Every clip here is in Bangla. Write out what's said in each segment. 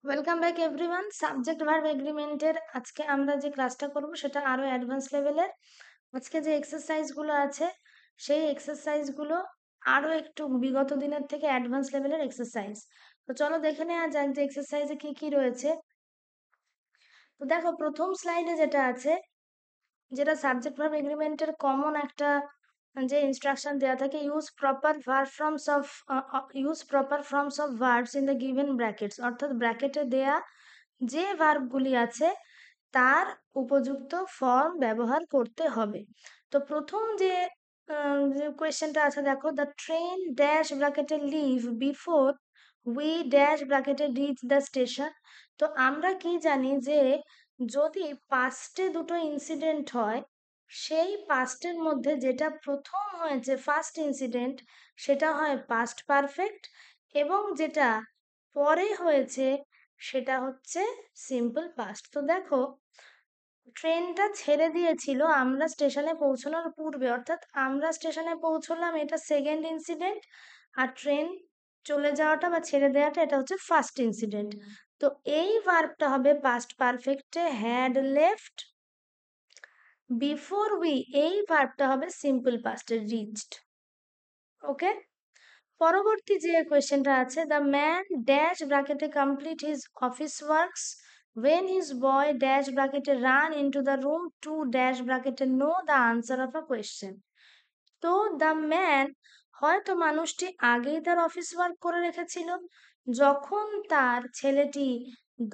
Welcome back everyone. Subject verb এগ্রিমেন্টের আজকে আমরা যে ক্লাসটা করব সেটা আরো অ্যাডভান্স লেভেলের। আজকে যে এক্সারসাইজগুলো আছে সেই এক্সারসাইজগুলো আরো একটু বিগত দিনের থেকে অ্যাডভান্স লেভেলের এক্সারসাইজ। তো চলো দেখে নেওয়া যাক যে এক্সারসাইজে কি কি রয়েছে। তো দেখো প্রথম স্লাইডে যেটা আছে, যেটা সাবজেক্ট ভার্ব এগ্রিমেন্টের কমন একটা যে ইনস্ট্রাকশন দেওয়া থাকে, use proper forms of verbs in the given brackets, অর্থাৎ ব্র্যাকেটে দেয়া যে ভার্বগুলি আছে তার উপযুক্ত ফর্ম ব্যবহার করতে হবে। তো প্রথম যে কোয়েশ্চেনটা আছে দেখো, দ্য ট্রেন ড্যাশ ব্র্যাকেটে লিভ বিফোর উই ড্যাশ ব্র্যাকেটে রিচ দ্য স্টেশন। তো আমরা কি জানি যে যদি পাস্টে দুটো ইনসিডেন্ট হয়, সেই পাস্টের মধ্যে যেটা প্রথম হয়েছে ফার্স্ট ইনসিডেন্ট সেটা হয় পাস্ট পারফেক্ট, এবং যেটা পরে হয়েছে সেটা হচ্ছে সিম্পল পাস্ট। তো দেখো ট্রেনটা ছেড়ে দিয়েছিল আমরা স্টেশনে পৌঁছানোর পূর্বে, অর্থাৎ আমরা স্টেশনে পৌঁছলাম এটা সেকেন্ড ইনসিডেন্ট, আর ট্রেন চলে যাওয়াটা বা ছেড়ে দেওয়াটা এটা হচ্ছে ফার্স্ট ইনসিডেন্ট। তো এই ভার্বটা হবে পাস্ট পারফেক্টে হ্যাড লেফট বিফোর উই, এই ভার্বটা হবে সিম্পল পাস্টে রিচড। ওকে, পরবর্তী যে কোয়েশ্চেনটা আছে, দ্য ম্যান ড্যাশ ব্র্যাকেটে complete his office works when his boy dash ব্র্যাকেটে run into the room to dash ব্র্যাকেটে know the answer of a question। তো দ্য ম্যান, হয়তো মানুষটি আগেই তার অফিস ওয়ার্ক করে রেখেছিল যখন তার ছেলেটি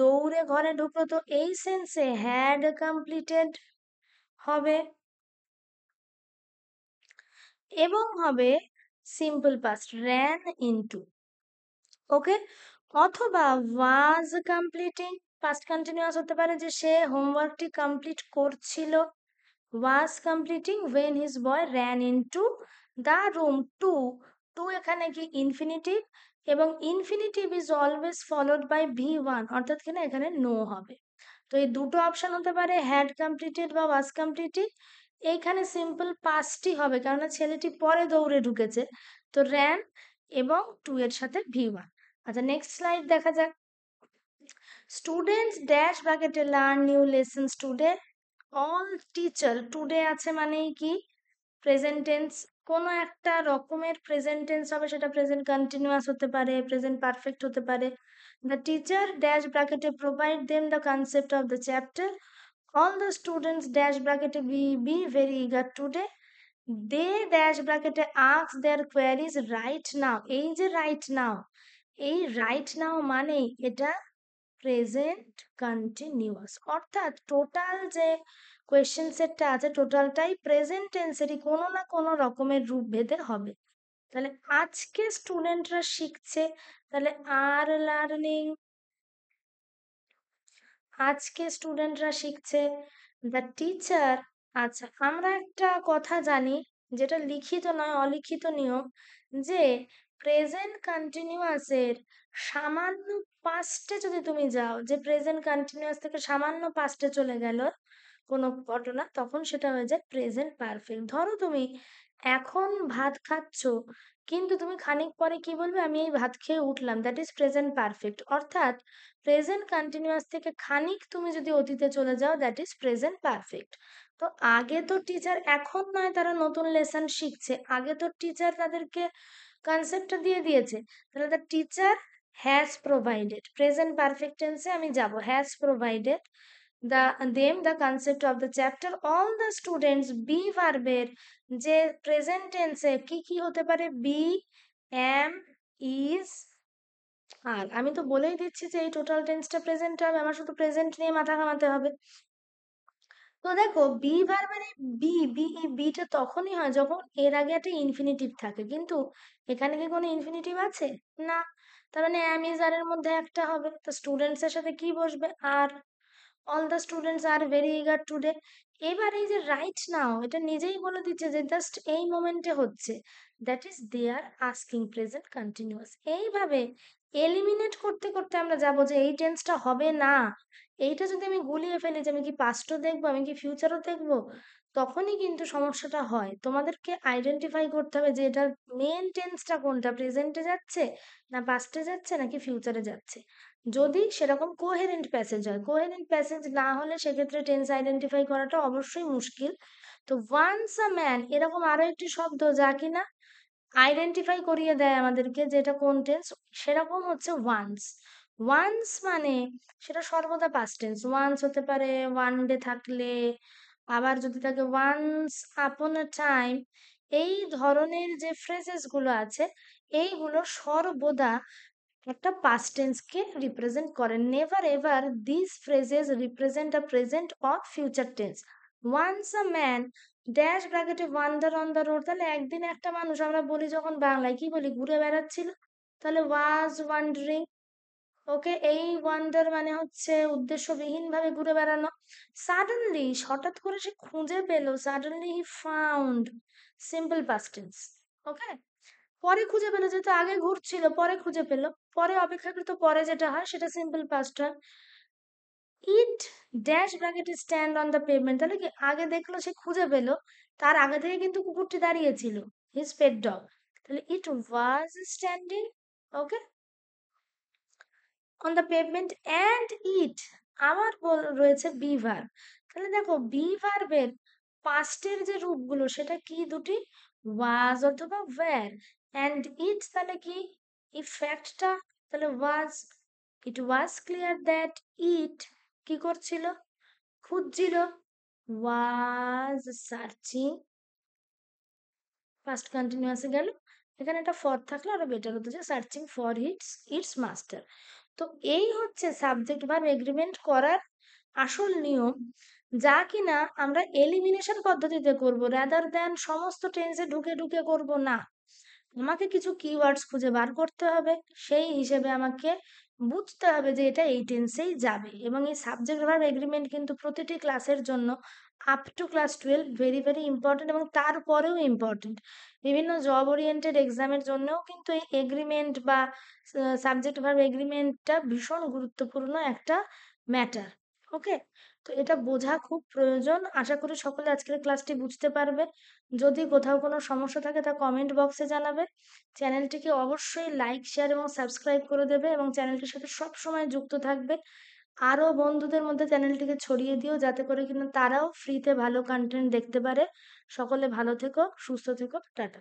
দৌড়ে ঘরে ঢুকলো, তো এই সেন্সে হ্যাড কমপ্লিটেড হবে এবং হবে সিম্পল পাস্ট ran into। ওকে, অথবা ওয়াজ কমপ্লিটিং, পাস্ট কন্টিনিউয়াস হতে পারে যে সে হোমওয়ার্কটি কমপ্লিট করছিল, was completing when his boy ran into the room to। To এখানে কি ইনফিনিটিভ, এবং infinitive is always followed by V1, অর্থাৎ কিনা এখানে নো হবে। তো এই দুটো অপশন হতে পারে হ্যাড কমপ্লিটেড বা ওয়াজ কমপ্লিটেড। এইখানে সিম্পল পাস্টই হবে কারণ ছেলেটি পরে দৌড়ে ঢুকেছে, তো র্যান এবং টু এর সাথে V1। আচ্ছা, নেক্সট স্লাইড দেখা যাক। স্টুডেন্টস ড্যাশ ব্র্যাকেটে learn new lessons today. All teacher, today আছে মানেই কি প্রেজেন্ট টেন্স, কোনো একটা রকমের প্রেজেন্ট টেন্স হবে, সেটা প্রেজেন্ট কন্টিনিউয়াস হতে পারে, প্রেজেন্ট পারফেক্ট হতে পারে। দ্য টিচার ড্যাশ ব্র্যাকেটে provide them the concept of the chapter. All the students dash ব্র্যাকেটে be very eager today. They dash ব্র্যাকেটে ask their queries right now. এই যে রাইট নাও, এই রাইট নাও মানেই এটা প্রেজেন্ট কন্টিনিউয়াস, অর্থাৎ টোটাল যে কোয়েশ্চেন সেটটা আছে টোটালটাই প্রেজেন্ট টেন্সেরই কোনো না কোনো রকমের রূপ ভেদে হবে। তাহলে আজকে স্টুডেন্টরা শিখছে, তাহলে আর লার্নিং, আজকে স্টুডেন্টরা শিখছে। দ্য টিচার, আচ্ছা আমরা একটা কথা জানি যেটা লিখিত নয় অলিখিত নিয়ম, যে প্রেজেন্ট কন্টিনিউয়াসের সামান্য পাস্টে যদি তুমি যাও, যে প্রেজেন্ট কন্টিনিউয়াস থেকে সামান্য পাস্টে চলে গেল কোনো ঘটনা, তখন সেটা হয়ে যায় প্রেজেন্ট পারফেক্ট। ধরো তুমি এখন ভাত খাচ্ছ, কিন্তু তুমি খানিক পরে কি বলবে, আমি এই ভাত খেয়ে উঠলাম, দ্যাট ইজ প্রেজেন্ট পারফেক্ট। অর্থাৎ প্রেজেন্ট কন্টিনিউয়াস থেকে খানিক তুমি যদি অতীতে চলে যাও, দ্যাট ইজ প্রেজেন্ট পারফেক্ট। তো আগে তো টিচার, এখন নয় তারা নতুন লেসন শিখছে, আগে তো টিচার তাদেরকে কনসেপ্টটা দিয়ে দিয়েছে। তাহলে the teacher has provided, present perfect টেন্সে আমি যাব, has provided the concept of the chapter। all the students be ভার্বের যে প্রেজেন্ট টেন্সে কি কি হতে পারে, বি, এম, ইজ, আর আমি তো বলেই দিচ্ছি যে এই টোটাল টেন্সটা প্রেজেন্ট হবে, আমার শুধু প্রেজেন্ট নিয়ে মাথা ঘামাতে হবে। তো দেখো বি ভার্বের এই বিটা তখনই হয় যখন এর আগে একটা ইনফিনিটিভ থাকে, কিন্তু এখানে কি কোনো ইনফিনিটিভ আছে? না। তার মানে অ্যাম ইজ আর এর মধ্যে একটা হবে, তো স্টুডেন্টস এর সাথে কি বসবে, আর। All the students are very eager today. এবার এই যে রাইট নাও, এটা নিজেই বলে দিচ্ছে যে জাস্ট এই মোমেন্টে হচ্ছে, that is they are asking present continuous. এইভাবে এলিমিনেট করতে করতে আমরা যাব যে এই টেন্সটা হবে না। এইটা যদি আমি গুলিয়ে ফেলি যে আমি কি পাস্টও দেখবো, আমি কি ফিউচারও দেখবো, তখনই কিন্তু সমস্যাটা হয়। তোমাদেরকে আইডেন্টিফাই করতে হবে যে এটার মেন টেন্সটা কোনটা, প্রেজেন্টে যাচ্ছে না পাস্টে যাচ্ছে নাকি ফিউচারে যাচ্ছে। যদি সেরকম কোহেরেন্ট প্যাসেজ হয়। কোহেরেন্ট প্যাসেজ না হলে সেক্ষেত্রে টেন্স আইডেন্টিফাই করাটা অবশ্যই মুশকিল। তো ওয়ান্স আ ম্যান এরকম আরো একটি শব্দ যা কিনা আইডেন্টিফাই করিয়ে দেয় আমাদেরকে যে এটা কোন টেন্স, সেরকম হচ্ছে ওয়ান্স। ওয়ান্স মানে সেটা সর্বদা পাস্ট টেন্স। ওয়ান্স হতে পারে ওয়ান ডে থাকলে, আবার যদি থাকে ওয়ান্স আপন আ টাইম। এই ধরনের যে ফ্রেজেস গুলো আছে এইগুলো সর্বদা একটা past tense কে রিপ্রেজেন্ট করে। Never ever this phrases represent a present or future tense. Once a man dash ব্র্যাকেটে ওয়ান্ডার অন দ্য রোড, তাহলে একদিন একটা মানুষ, আমরা বলি যখন বাংলায় কি বলি, ঘুরে বেড়াচ্ছিল, তাহলে ওয়াজ ওয়ান্ডারিং। ওকে, এই ওয়ান্ডার মানে হচ্ছে উদ্দেশ্যবিহীন ভাবে ঘুরে বেড়ানো। সাডেনলি হঠাৎ করে সে খুঁজে পেলো, suddenly he found, simple past tense. Okay, পরে খুঁজে পেলো, যেহেতু আগে ঘুরছিল পরে খুঁজে পেলো, পরে অপেক্ষাকৃত পরে যেটা হয় সেটা সিম্পল পাস্ট হয়। ইট ড্যাশ ব্র্যাকেটে স্ট্যান্ড অন দ্য পেভমেন্ট, তাহলে কি আগে দেখলো সে খুঁজে পেলো, তার আগে থেকে কিন্তু কুকুরটি দাঁড়িয়ে ছিল, হিজ পেট ডগ। তাহলে it was standing, okay, on the pavement and it. আবার রয়েছে বি ভার্ব। তাহলে দেখো বি ভার্বের পাস্টের যে রূপগুলো সেটা কি দুটি, ওয়াজ অথবা ওয়্যার। অ্যান্ড ইট তাহলে কি, ইফেক্টটা, তাহলে ওয়াজ। ইট ওয়াজ ক্লিয়ার দ্যাট ইট কি করছিল, খুঁজছিল, ওয়াজ সার্চিং, ফার্স্ট কন্টিনিউয়াসে গেল। এখানে একটা ফর থাকলে আরো বেটার হতো, যে searching for its it's master. তো এই হচ্ছে সাবজেক্ট ভার্ব এগ্রিমেন্ট করার আসল নিয়ম, যা কিনা আমরা এলিমিনেশন পদ্ধতিতে করব, রাদার দ্যান সমস্ত টেন্সে ঢুকে ঢুকে করব না। আমাকে কিছু কিওয়ার্ডস খুঁজে বার করতে হবে, সেই হিসেবে আমাকে বুঝতে হবে যে এটা এই টেন্সেই যাবে। এবং এই সাবজেক্ট ভার্ব এগ্রিমেন্ট কিন্তু প্রতিটি ক্লাসের জন্য up to class 12 very very important, এবং তারপরেও ইম্পর্টেন্ট। বিভিন্ন জব ওরিয়েন্টেড এক্সামের জন্যও কিন্তু এই এগ্রিমেন্ট বা সাবজেক্ট ভার্ব এগ্রিমেন্টটা ভীষণ গুরুত্বপূর্ণ একটা ম্যাটার। ওকে, তো এটা বোঝা খুব প্রয়োজন। আশা করি সকলে আজকের ক্লাসটি বুঝতে পারবে। যদি কোথাও কোনো সমস্যা থাকে তা কমেন্ট বক্সে জানাবে। চ্যানেলটিকে অবশ্যই লাইক, শেয়ার এবং সাবস্ক্রাইব করে দেবে, এবং চ্যানেলটির সাথে সব সময় যুক্ত থাকবে। আরো বন্ধুদের মধ্যে চ্যানেলটিকে ছড়িয়ে দিও, যাতে করে কিনা তারাও ফ্রিতে ভালো কন্টেন্ট দেখতে পারে। সকলে ভালো থেকো, সুস্থ থেকো, টাটা।